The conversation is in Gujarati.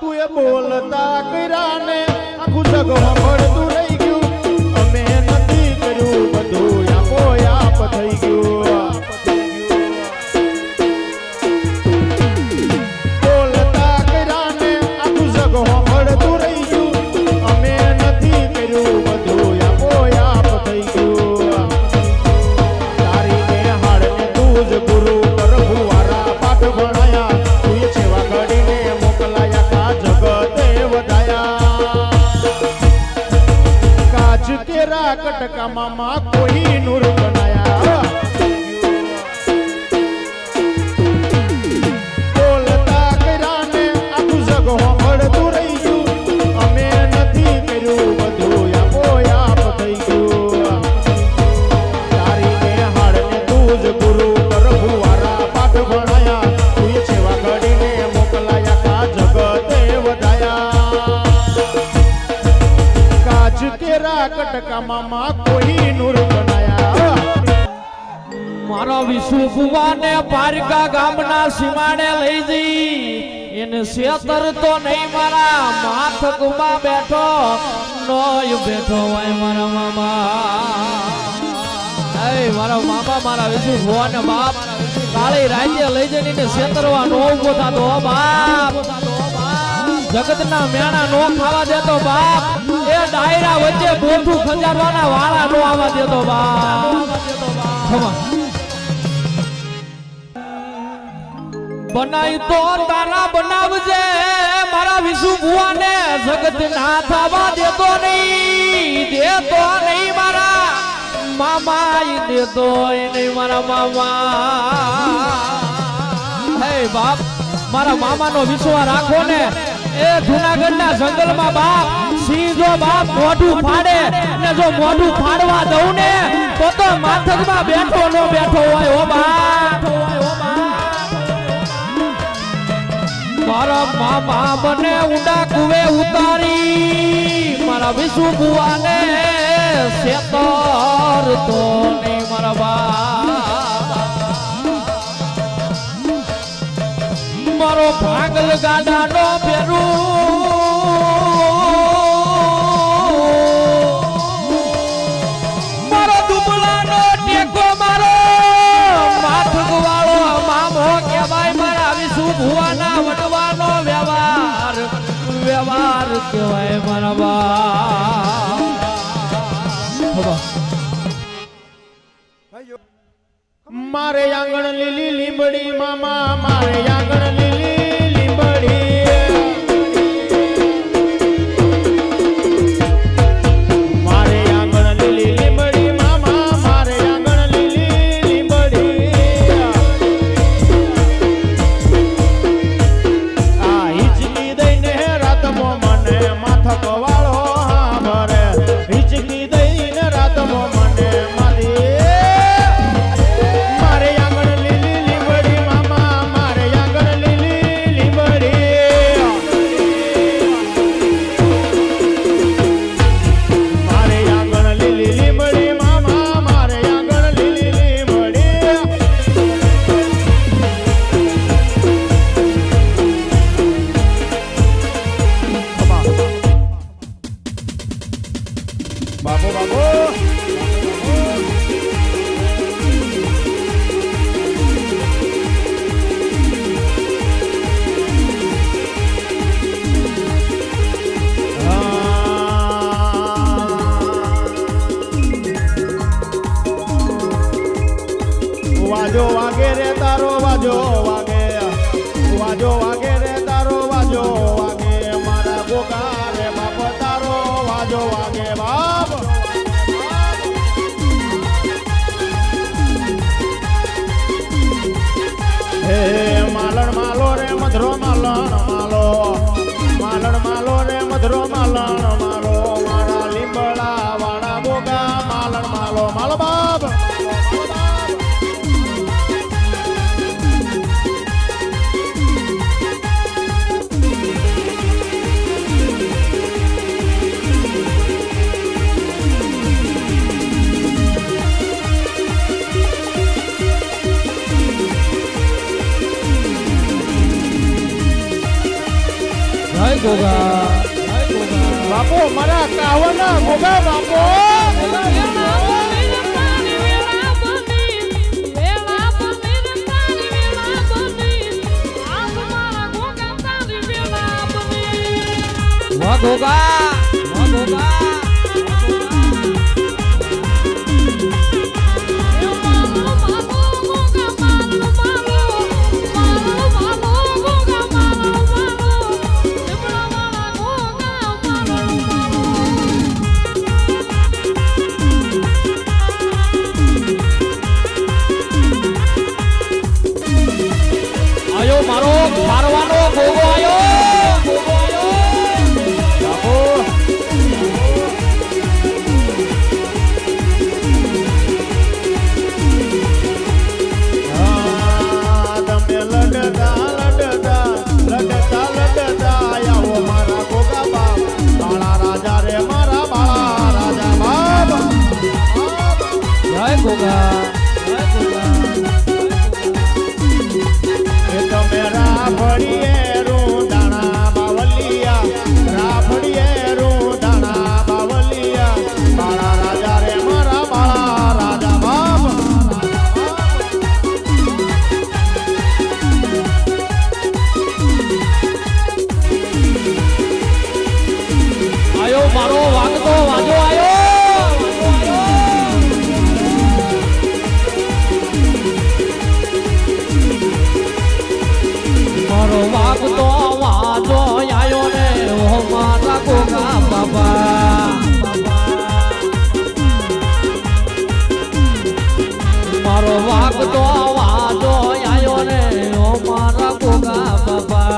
તું એ બોલતા કર્યા ને આખું જગ સાંભળતું રહી ગયું. અમે નથી કર્યું બધું આપો આપ થઈ ગયું. બોલતા કર્યા ને આખું જગ સાંભળતું રહી ગયું. અમે નથી કર્યું બધું આપો આપ થઈ ગયું. તારી ને હાડ ને તું જ ગુરુ પ્રભુ વારા પાઠ ભણાયા. તું એ સેવા કરીને મોકલાયા કા જગતે વધાયા. કાચ તેરા કટકામાં કોઈ નૂર બનાયા. બોલતા કર્યા ને આખું જગ સાંભળતું રહી ગયું. અમે નથી કર્યું બધું આપો આપ થઈ ગયું. તારી ને હાડ ને તું જ ગુરુ પ્રભુ વારા પાઠ ભણાયા. તું એ સેવા કરીને મોકલાયા કા જગતે વધાયા. કાચ તેરા કટકામાં કોઈ નૂર બનાયા. મારો વિશુ ભુવાને પારકા ગામના સીમાડે લઈ જઈ. એને શેતર તો નહીં મારા માથકમાં બેઠો નોય બેઠો હોય મારા મામા. મારા મામા મારા વિશુ ભુવાને બાપ કાળી રાજ્ય લઈ જઈને એને શેતરવા નો ઉભો થતો બાપ. જગતના મેણા નો ખાવા દેતો બાપ. એ ડાયરા વચ્ચે બોઠું ખંજારવાના વાળા નો આવવા દેતો બાપ. બનાઈ તો તારા બનાવજે મારા વિશુ ભુવાને. જગત ના થવા દેતો નહીં મારા મામા દેતો નહીં મારા મામા. હે બાપ મારા મામાનો વિશ્વાસ રાખો ને. એ જૂનાગઢના જંગલમાં બાપ સિંહ જો બાપ મોઢું ફાડે ને જો મોઢું ફાડવા દઉં ને તો માથકમાં બેઠો નો બેઠો હોય ઓ બાપ. મારા મામા બને ઊંડા કુવે ઉતારી મારા વિશુ ભુવાને શેતર તો નહીં મારા બાપ. મારો ભાગલ ગાડા નો ફેરું મારો દુબળા નો ટેકો મારો માથક વાળો મામો કહેવાય મારા વિશુ ભુવાના વડવાનો વ્યવહાર કહેવાય મારા બા. મારે આંગણ લીલી લીંબડી મામા મારે આંગણ લીલી લીંબડી. મારે આંગણ લીલી લીંબડી મામા મારે આંગણ લીલી લીંબડી. આ હિચકી દઈને રાતમો મને માથક વાળો ભરે. હિચકી દઈને રાતમો મને મારી. વાજો વાગે રે તારો વાજો વાગે. વાજો વાગે રે તારો વાજો વાગે. મારા ગોગા રે બાપ તારો વાજો વાગે બાપ. હે માલણ માલો રે મધરો માલણ માલો. માલણ માલો રે મધરો માલણ માલો. મારા લીંબડા વાળા ગોગા માલણ માલો માલો બાપ. જય ગોગા બાપો મારા કાવના ગોગા બાપો વાહ ગોગા વાહ ગોગા આયો મારો મારવાનો ગોગો આયો બાપો તમે લડતા આવો મારા ગોગા બાપ બાળા રાજા રે મારા બાળા રાજા બાપ જય ગોગા જય ગોગા એ તમે રાફડીએ રૂડાણા બાવલિયા રાફડીએ રૂડાણા બાવલિયા બાળા રાજા રે મારા બાળા રાજા બાપ આયો મારો વાગતો વાજો આયો મારો વાગતો વાજો આયો ને ઓ મારા ગોગા બાબા મારો વાગતો વાજો આયો ને ઓ મારા ગોગા બાબા